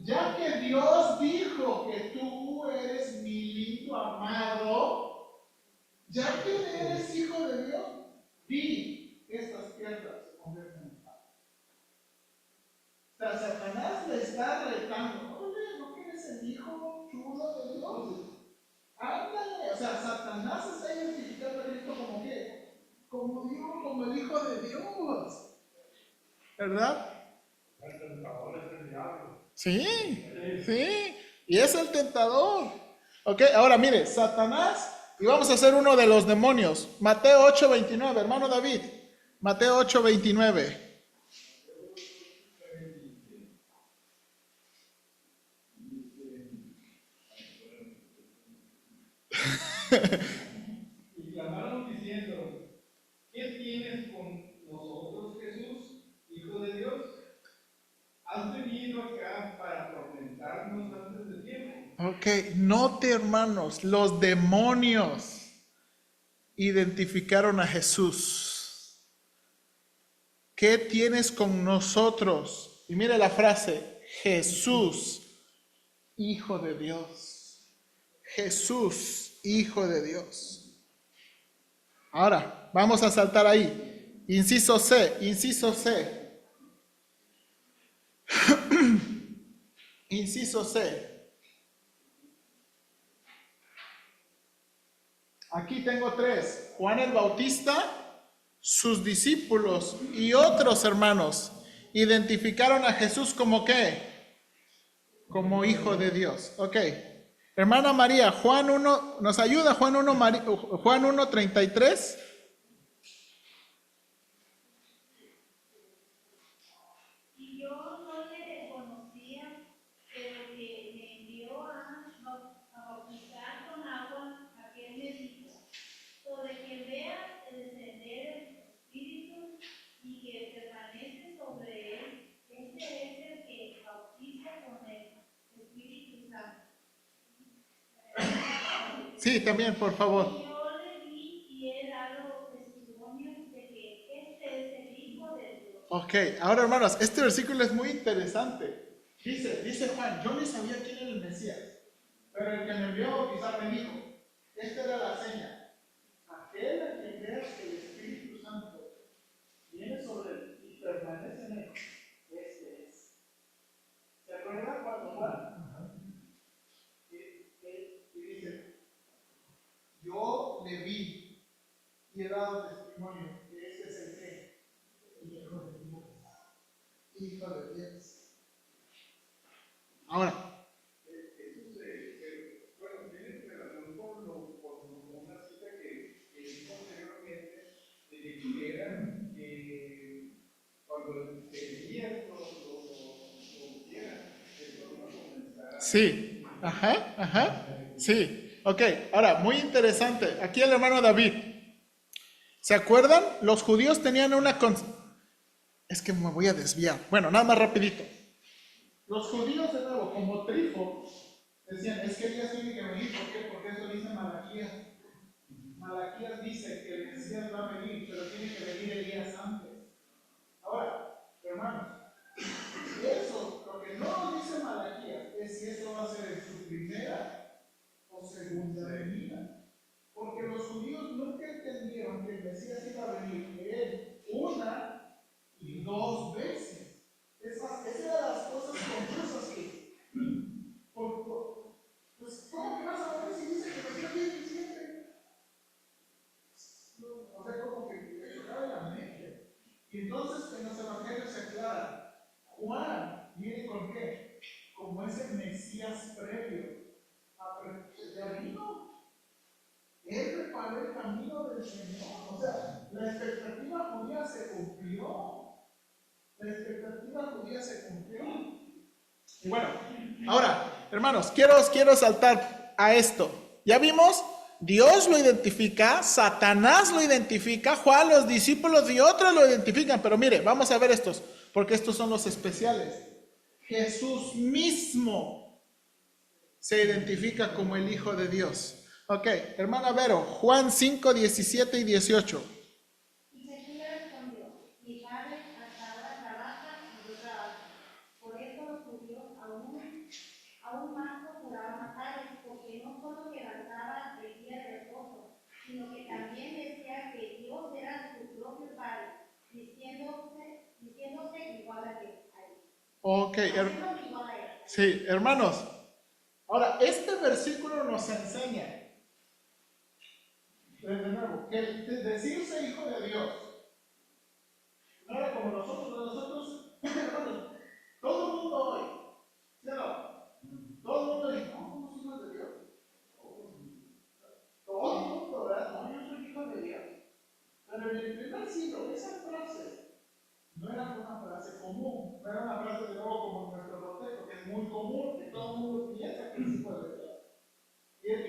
ya que Dios dijo que tú eres mi lindo amado, ya que eres hijo de Dios, di que estas piedras se convierten en pan. O sea, Satanás le está retando. Oye, ¿no que eres el hijo chulo de Dios? Ándale. O sea, Satanás está identificando a Cristo como qué? Como Dios, como el hijo de Dios. ¿Verdad? El tentador es el diablo. Sí, sí. Y es el tentador. Ok, ahora mire, Satanás, y vamos a hacer uno de los demonios. Mateo 8:29, hermano David. Mateo 8:29. Y clamaron diciendo, ¿qué tienes con nosotros, Jesús, Hijo de Dios? ¿Has venido acá para atormentarnos antes de tiempo? Ok, note hermanos, los demonios identificaron a Jesús. ¿Qué tienes con nosotros? Y mire la frase, Jesús, Hijo de Dios. Jesús, Hijo de Dios. Ahora, vamos a saltar ahí. Inciso C, inciso C. Inciso C. Aquí tengo tres. Juan el Bautista, sus discípulos y otros hermanos identificaron a Jesús como ¿qué? Como Hijo de Dios. Ok. Hermana María, Juan 1, ¿nos ayuda Juan 1, Juan 1:33? Y yo no le conocía, pero que me envió a bautizar con agua, aquel me dijo, sobre quien vea el descender el Espíritu y que permanece sobre él, este es el que bautiza con el Espíritu Santo. Sí, también, por favor. Y yo le vi y he dado testimonio de que este es el Hijo de Dios. Ok, ahora hermanos, este versículo es muy interesante. Dice Juan, yo ni sabía quién era el Mesías, pero el que me envió a bautizar me dijo, esta era la seña, aquel a quien veas que el Espíritu Santo viene sobre él y permanece en él, este es. ¿Se acuerdan cuando Juan? Y dice, yo le vi y he dado testimonio que este es el que, Hijo de Dios. Hijo de Dios. Ahora, Bueno, tiene relación con una cita que dijo anteriormente, de que dijera que cuando Elías lo hiciera, esto iba a comenzar. sí, sí, ok, ahora, muy interesante, aquí el hermano David, ¿se acuerdan? Los judíos tenían es que me voy a desviar, bueno, nada más rapidito, los judíos de nuevo, como Trifo, decían, es que Elías tiene que venir, ¿por qué? Porque eso dice Malaquías, Malaquías dice que el Mesías va a venir, pero tiene que venir Elías antes. Ahora, hermanos, eso, lo que no dice Malaquías, es si eso va a ser en su primera o segunda venida. Porque los judíos nunca entendieron que el Mesías iba a venir de él una y dos veces. Es más, esa era las cosas confusas que. Pues, ¿cómo que vas a ver si dice que el Mesías viene siempre? O sea, como que chocaba la mente. Y entonces en los evangelios se aclara. Juan viene con qué? Como ese Mesías previo ya vino. Él preparó el camino del Señor. O sea, la expectativa judía se cumplió. La expectativa judía se cumplió. Y bueno, ahora, hermanos, quiero saltar a esto. Ya vimos, Dios lo identifica, Satanás lo identifica, Juan, los discípulos y otros lo identifican. Pero mire, vamos a ver estos, porque estos son los especiales. Jesús mismo se identifica como el Hijo de Dios. Ok, hermana Vero, Juan 5, 17 y 18. Y Jesús le respondió: mi padre hasta ahora trabaja y yo trabajo. Por eso los judíos aún más procuraban matarle, porque no solo quebrantaba el día de reposo, sino que también decía que Dios era su propio Padre, diciéndose igual a él. Ok, Haciéndose igual a él. sí, hermanos. Ahora, este versículo nos enseña, de nuevo, que el decirse hijo de Dios no era como nosotros, hermanos, todo el mundo hoy, ¿sí o no? Todo el mundo dice, no, somos hijos de Dios. Todo el mundo, ¿verdad? No, yo soy hijo de Dios. Pero en el primer siglo, esa frase no era una frase común, no era una frase de nuevo como en nuestro contexto, que es muy común, que todo el mundo piensa que es hijo de Dios.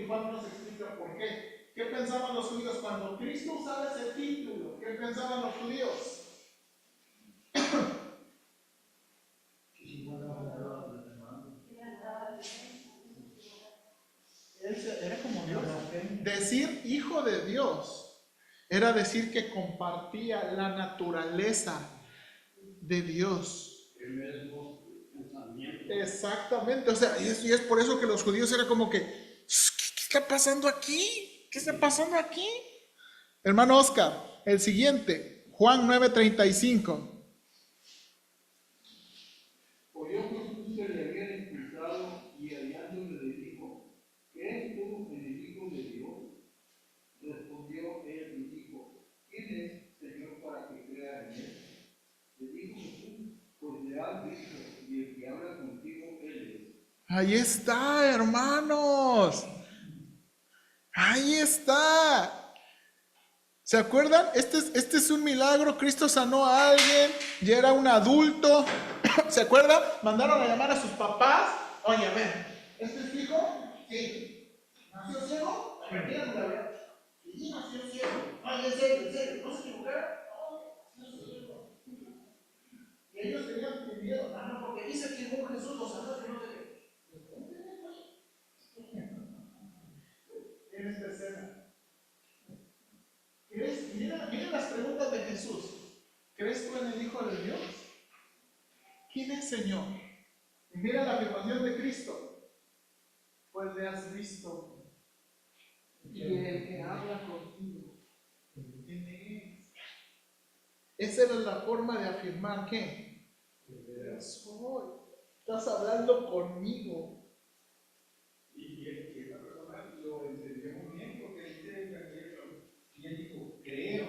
Y Juan nos explica por qué. ¿Qué pensaban los judíos cuando Cristo usaba ese título? ¿Qué pensaban los judíos? Era como Dios. Decir hijo de Dios era decir que compartía la naturaleza de Dios. El mismo pensamiento. Exactamente, o sea, y es por eso que los judíos era como que, ¿qué está pasando aquí? ¿Qué está pasando aquí? Hermano Oscar, el siguiente, Juan 9:35. Oyó Jesús que le habían expulsado y hallándole le dijo: ¿eres tú el Hijo de Dios? Respondió él y dijo: ¿quién es, Señor, para que crea en él? Le dijo Jesús: pues le has visto, y el que habla contigo él es. Ahí está, hermanos. Ahí está. ¿Se acuerdan? Este es un milagro. Cristo sanó a alguien, ya era un adulto. ¿Se acuerdan? Mandaron a llamar a sus papás. Oye, a ver, ¿este es tu hijo? Sí. ¿Nació ciego? A ver, díganme la verdad. Sí, nació ciego. Ay, en serio, ¿no se equivocaron? No, nació ciego. Y ellos tenían miedo, no, porque dice que un Jesús los sanó, que no sé qué. En esta escena. Miren las preguntas de Jesús. ¿Crees tú en el Hijo de Dios? ¿Quién es Señor? Y mira la afirmación de Cristo. Pues le has visto. Y el que habla contigo, ¿quién es? Esa era la forma de afirmar que yo soy. Estás hablando conmigo. Y esa persona lo entendió muy bien porque dice y él dijo, creo,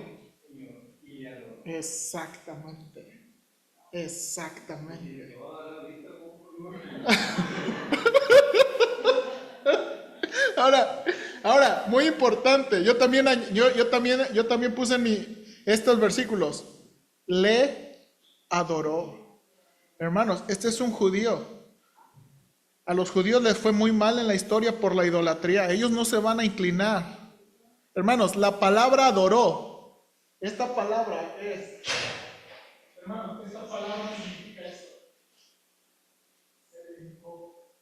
Señor, y le adoró. Exactamente. Exactamente. Ahora, muy importante. Yo también puse en estos versículos. Le adoró. Hermanos, este es un judío. A los judíos les fue muy mal en la historia por la idolatría. Ellos no se van a inclinar. Hermanos, la palabra adoró. Esta palabra es, hermanos, esta palabra significa esto. Se dedicó.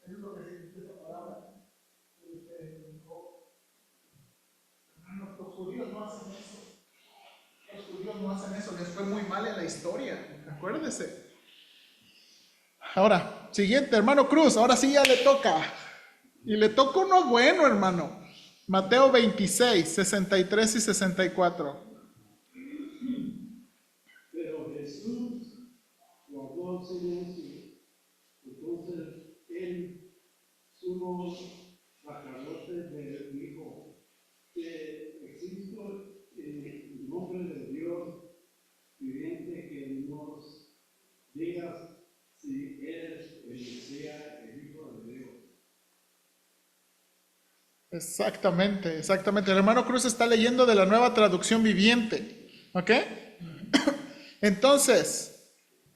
Eso es lo que significa esta palabra. Se dedicó. Hermanos, los judíos no hacen eso. Los judíos no hacen eso. Les fue muy mal en la historia. Acuérdese. Ahora, siguiente, hermano Cruz, ahora sí ya le toca. Y le toca uno bueno, hermano. Mateo 26, 63 y 64. Pero Jesús guardó silencio. Entonces él, sumo sacerdote, le dijo: que existo en nombre de Dios viviente, que nos digas si eres el Mesías, el Hijo de Dios. Exactamente, exactamente. El hermano Cruz está leyendo de la Nueva Traducción Viviente. ¿Ok? Entonces,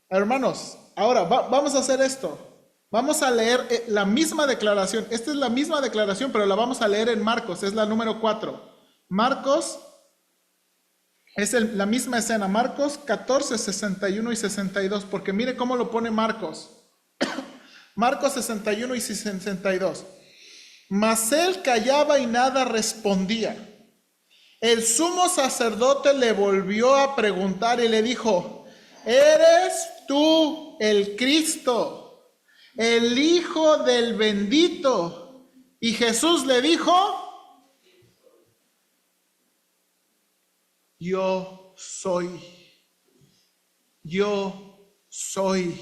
hermanos, ahora vamos a hacer esto. Vamos a leer la misma declaración. Esta es la misma declaración, pero la vamos a leer en Marcos. Es la número 4. Marcos es la misma escena. Marcos 14, 61 y 62. Porque mire cómo lo pone Marcos. Marcos 61 y 62. Mas él callaba y nada respondía. El sumo sacerdote le volvió a preguntar y le dijo: ¿eres tú el Cristo, el Hijo del bendito? Y Jesús le dijo: yo soy. Yo soy.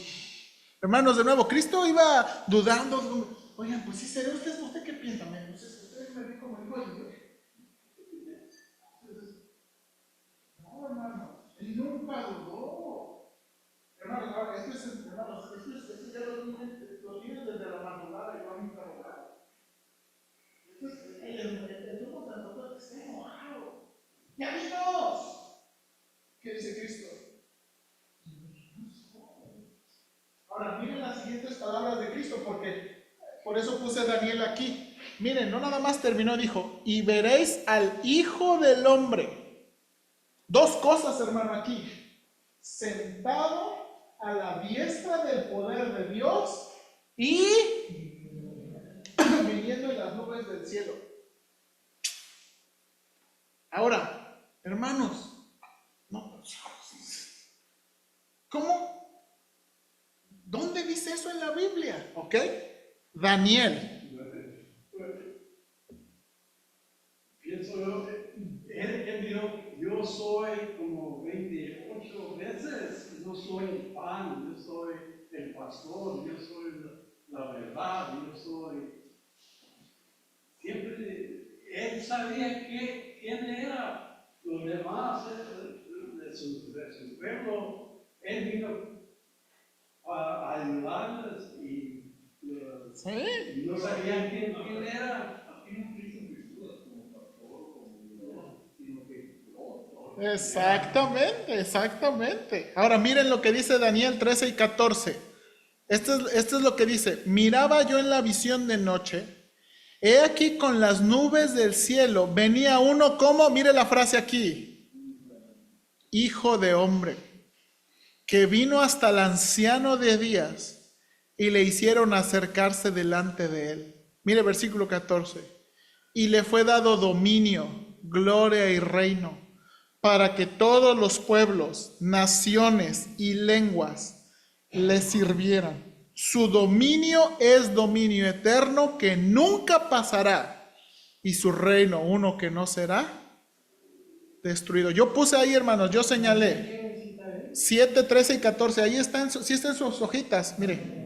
Hermanos, de nuevo, Cristo iba dudando. Oigan, pues sí, ¿será usted qué piensa? ¿Ustedes me ven como hijo de Dios? No, hermano, él nunca dudó. Hermanos, ahora, esto ya lo tienen desde la madrugada y lo han interrogado. El sumo sacerdote está enojado. ¡Ya vimos! ¿Qué dice Cristo? Ahora, miren las siguientes palabras de Cristo, porque por eso puse Daniel aquí. Miren, no nada más terminó, dijo: y veréis al Hijo del Hombre. Dos cosas, hermano, aquí. Sentado a la diestra del poder de Dios y viniendo en las nubes del cielo. Ahora, hermanos, no, ¿cómo? ¿Dónde dice eso en la Biblia? ¿Ok? Daniel. Pienso yo, él dijo: yo soy como 28 veces, yo soy el pan, yo soy el pastor, yo soy la verdad, yo soy. Siempre él sabía quién era. Los demás de su pueblo, él vino a ayudarles y ¿Sí? no sabían quién era. Aquí no Cristo Jesús como pastor, como Dios, sino que Dios. Exactamente, exactamente. Ahora miren lo que dice Daniel 13 y 14. Esto es lo que dice: miraba yo en la visión de noche, he aquí con las nubes del cielo venía uno como, mire la frase aquí, hijo de hombre, que vino hasta el anciano de días y le hicieron acercarse delante de él. Mire versículo 14. Y le fue dado dominio, gloria y reino, para que todos los pueblos, naciones y lenguas le sirvieran. Su dominio es dominio eterno que nunca pasará, y su reino uno que no será destruido. Yo puse ahí, hermanos, yo señalé 7, 13 y 14. Ahí están, sí están sus hojitas, mire.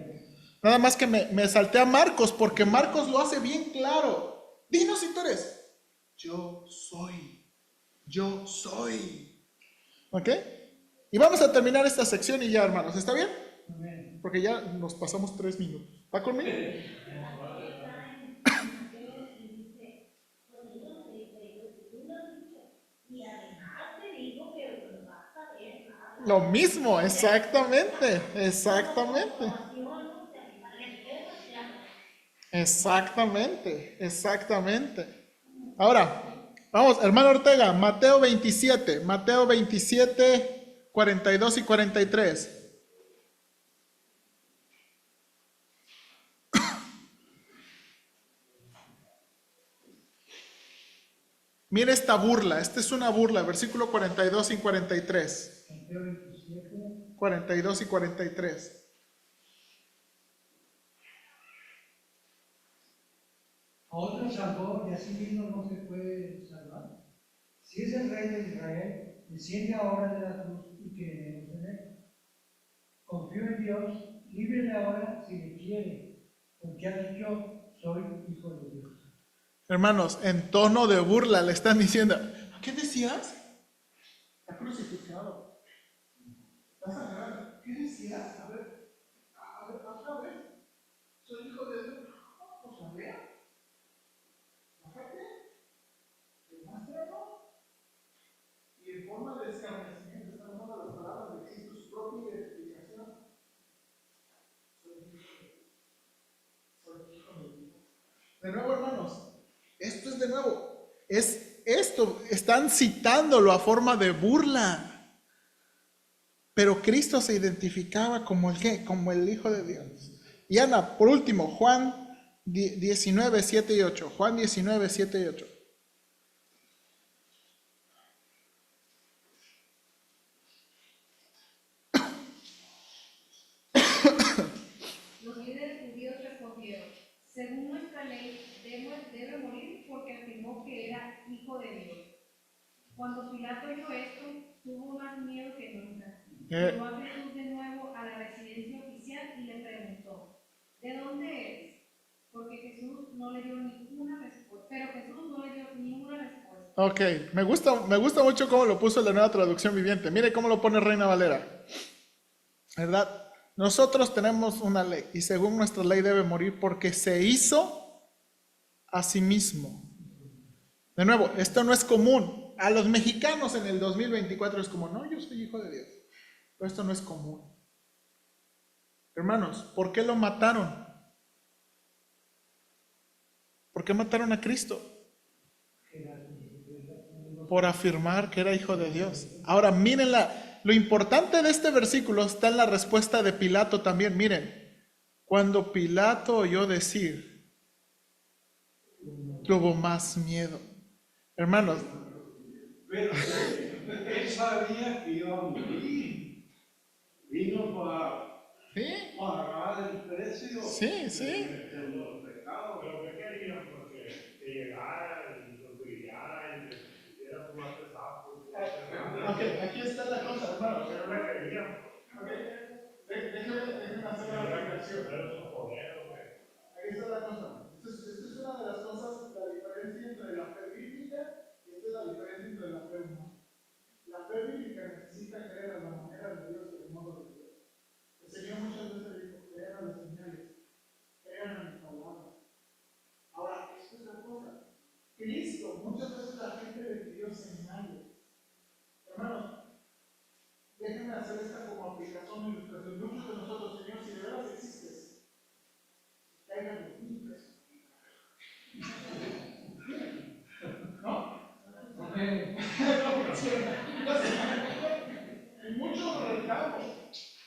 Nada más que me salté a Marcos, porque Marcos lo hace bien claro. Dinos si tú eres. Yo soy. Yo soy. ¿Ok? Y vamos a terminar esta sección y ya, hermanos. ¿Está bien? Porque ya nos pasamos 3 minutos. ¿Va conmigo? Lo mismo, exactamente, exactamente. Exactamente, exactamente. Ahora, vamos, hermano Ortega, Mateo 27, 42 y 43. Mira esta burla, esta es una burla, versículo 42 y 43. 42 y 43. A otro salvó y a sí mismo no se puede salvar. Si es el rey de Israel, desciende ahora de la cruz y creemos en él. Confío en Dios, líbrele ahora si le quiere, porque ha dicho: soy hijo de Dios. Hermanos, en tono de burla le están diciendo: ¿qué decías? Está crucificado. ¿Estás agarrando? ¿Qué decías? A ver, otra vez. Soy hijo de Dios. Pues a ver. de nuevo, hermanos, esto es de nuevo, es esto, están citándolo a forma de burla. Pero Cristo se identificaba como el ¿qué? Como el Hijo de Dios. Y Ana, por último, Juan 19, 7 y 8. Juan 19, 7 y 8. Los líderes judíos respondieron: según nuestra ley, debe morir porque afirmó que era hijo de Dios. Cuando Pilato oyó esto, tuvo más miedo que nunca. Llevó a Jesús de nuevo a la residencia oficial y le preguntó: ¿de dónde eres? Porque Jesús no le dio ninguna respuesta. Pero Jesús no le dio ninguna respuesta. Ok, me gusta mucho cómo lo puso la Nueva Traducción Viviente. Mire cómo lo pone Reina Valera. ¿Verdad? Nosotros tenemos una ley y según nuestra ley debe morir porque se hizo a sí mismo. De nuevo, esto no es común. A los mexicanos en el 2024 es como, no, yo soy hijo de Dios. Pero esto no es común. Hermanos, ¿por qué lo mataron? ¿Por qué mataron a Cristo? Por afirmar que era hijo de Dios. Ahora, miren lo importante de este versículo está en la respuesta de Pilato también. Miren, cuando Pilato oyó decir, tuvo más miedo. Hermanos, Pero él sabía que iba a morir. Vino para ¿sí? pagar el precio Sí. de los pecados. Pero ¿qué querían? Porque que llegara y los brillara y les hiciera jugar pesado. Ok, aquí está la cosa, hermanos. Pero me querían. Ok, déjenme hacer una reflexión. Pero su poder, güey. Aquí está la cosa. Esta es una de las cosas, la diferencia entre la fe bíblica y esta es la diferencia entre la fe humana. La fe bíblica necesita creer a la manera de Dios y el modo de Dios. El Señor muchas veces dijo, crean a las señales, crean a mi palabra. Ahora, esto es la cosa. Cristo, muchas veces la gente le pidió señales. Hermanos, déjenme hacer esta como aplicación de ilustración. Muchos de nosotros, Señor, si de veras existes, caigan los libres. ¿No? No funciona. Y muchos lo retamos.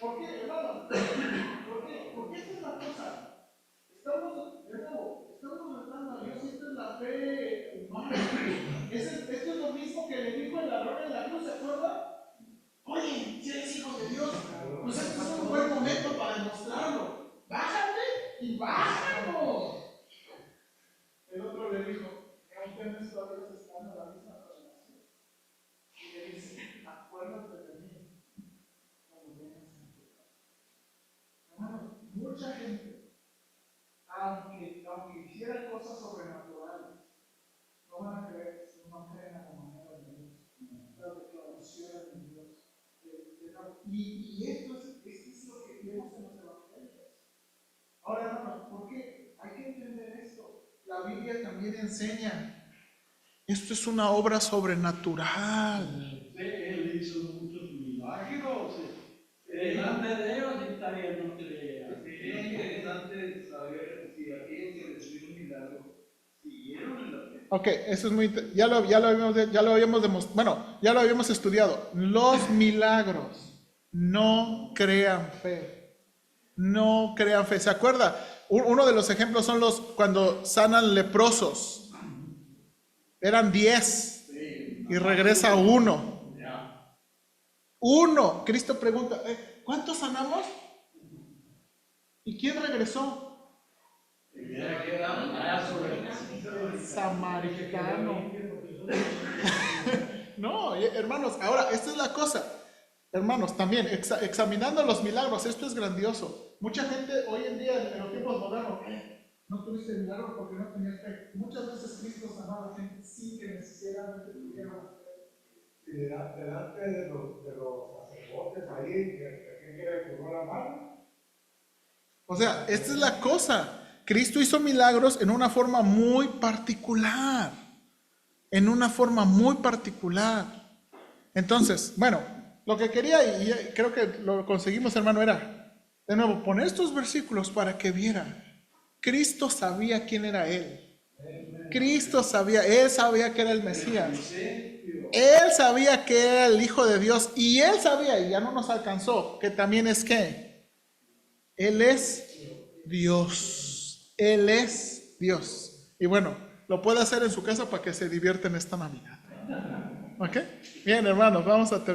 ¿Por qué, hermano? ¿Por qué? Porque esta es la cosa. Estamos retando a Dios y esta es la fe humana. Esto es lo mismo que le dijo el ladrón en la cruz, ¿se acuerda? Oye, si eres hijo de Dios, pues este es un buen momento para demostrarlo. Bájate y bájalo. El otro le dijo, ustedes todavía están en la misma relación. Y le dice, acuérdate de mí cuando vengas a mi pecado. Hermanos, mucha gente, aunque hiciera cosas sobrenaturales, no van a creer, no creen a la manera de Dios, la declaración de Dios. Y esto es lo que vemos en los evangelios. Ahora, hermanos, ¿por qué? Hay que entender esto. La Biblia también enseña. Esto es una obra sobrenatural. Él hizo muchos milagros. Delante de ellos y todavía no creían. Sería interesante saber si aquellos que recibieron milagros siguieron en la fe. Ok, eso es muy, ya lo habíamos demostrado, bueno, ya lo habíamos estudiado. Los milagros no crean fe. No crean fe. ¿Se acuerda? Uno de los ejemplos son cuando sanan leprosos. Eran 10 y regresa uno. Uno. Cristo pregunta, ¿cuántos sanamos? ¿Y quién regresó? El samaritano. No, hermanos, ahora, esta es la cosa. Hermanos, también, examinando los milagros, esto es grandioso. Mucha gente hoy en día, en los tiempos modernos, no tuviste milagro porque no tenías fe. Muchas veces Cristo sanaba a gente sin que necesariamente tuvieran fe. Delante de los sacerdotes ahí, que quiere curvar la mano. O sea, esta es la cosa. Cristo hizo milagros en una forma muy particular. En una forma muy particular. Entonces, bueno, lo que quería, y creo que lo conseguimos, hermano, era, de nuevo, poner estos versículos para que viera. Cristo sabía quién era Él. Cristo sabía, Él sabía que era el Mesías. Él sabía que era el Hijo de Dios. Y Él sabía, y ya no nos alcanzó, que también es que Él es Dios. Él es Dios. Y bueno, lo puede hacer en su casa para que se divierten esta Navidad. ¿Ok? Bien, hermanos, vamos a terminar.